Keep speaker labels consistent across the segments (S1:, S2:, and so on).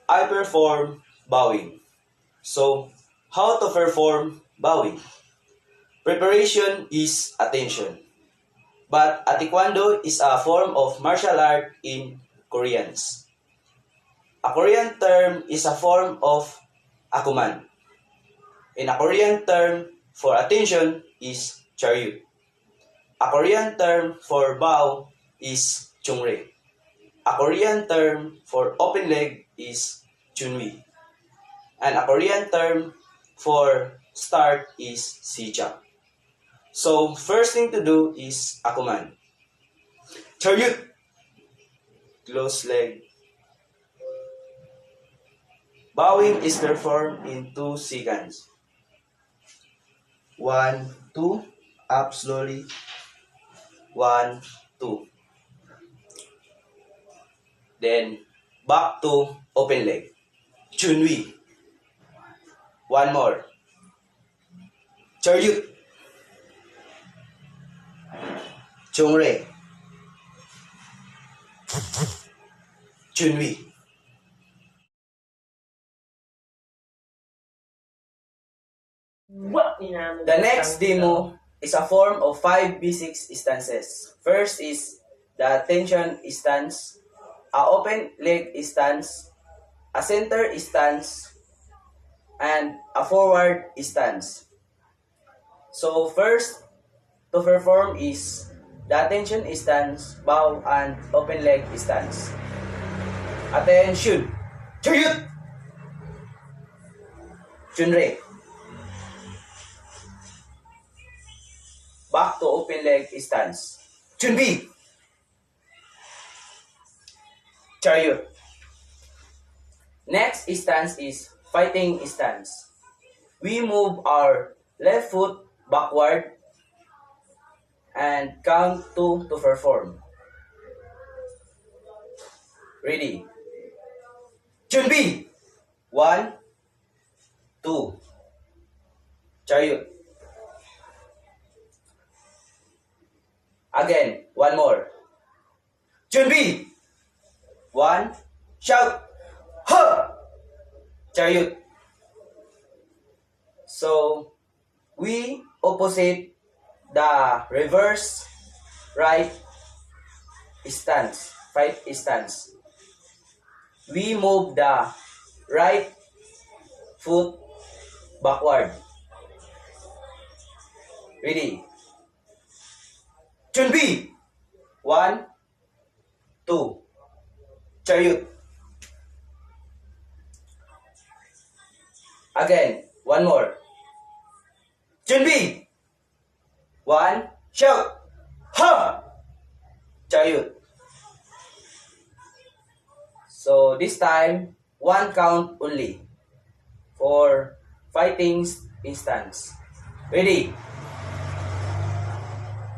S1: I perform bowing. So, how to perform bowing? Preparation is attention. But a taekwondo is a form of martial art in Koreans. A Korean term is a form of a command. In a Korean term for attention is charyu. A Korean term for bow is chungre. A Korean term for open leg is chunwi. And a Korean term for start is sijak. So, first thing to do is a command. Charyut! Close leg. Bowing is performed in 2 seconds. 1, 2, up slowly. 1, 2. Then, back to open leg. Chunwi. One more. Charyut. Chungre. Chunwi. The next demo is a form of 5 B6 stances. First is the attention stance, a open leg stance, a center stance, and a forward stance. So first to perform is the attention stance, bow, and open leg stance. Attention! Chayut! Chunre. Back to open leg stance. Chunbi. Charyut. Next stance is fighting stance. We move our left foot backward and count 2 to perform. Ready? Chunbi. 1, 2. Charyut. Again, one more. Chunbi. 1. Shout. Ha! Charyut. So, we opposite the reverse right stance, fight stance. We move the right foot backward. Ready? Chunbi. 1, 2. Charyut. Again, one more. Chunbi. 1. Shout. Ha! Charyut. So this time, 1 count only for fighting instance. Ready?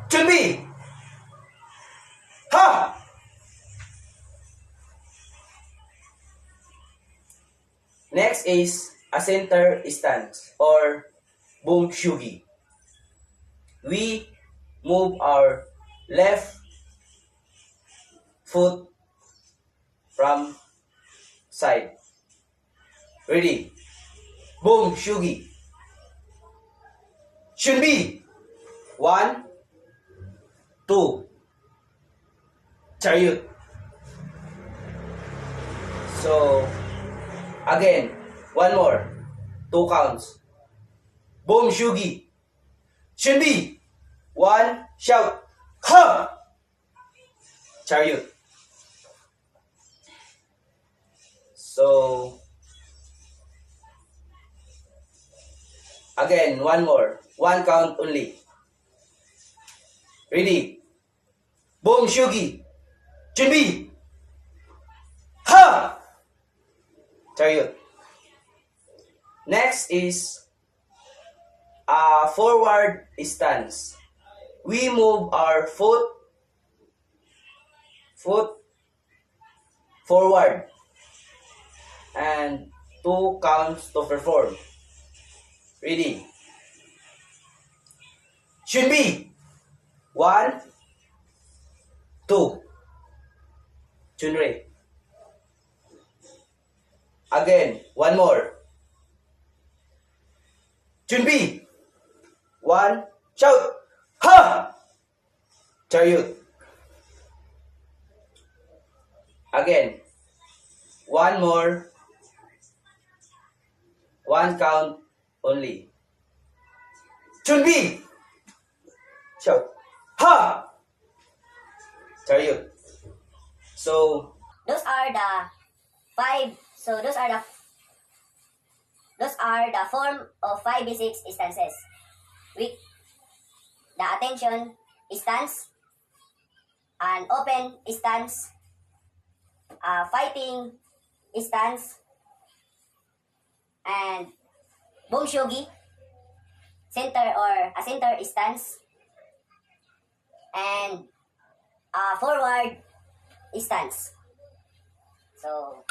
S1: Chunbi. Ha! Next is a center stance or boom shugi. We move our left foot from side. Ready? Boom shugi. Chunbi. 1, 2. Charyut. So, again, one more. 2 counts. Boom shugi. Chunbi. 1. Shout. Ha! Charyut. So, again, one more. 1 count only. Ready? Boom shugi. Chunbi. Ha! Charyut. Next is a forward stance. We move our foot forward and 2 counts to perform. Ready? Chunbi. 1, 2. Chunre. Again, one more. Junbi! One, shout! Ha! Chariot. Again, one more. One count only. Junbi! Shout! Ha! Chariot. So,
S2: Those are the five. So those are the form of 5 basic stances. With the attention stance, an open stance, a fighting stance, and bongshyogi, center or a center stance, and a forward stance. So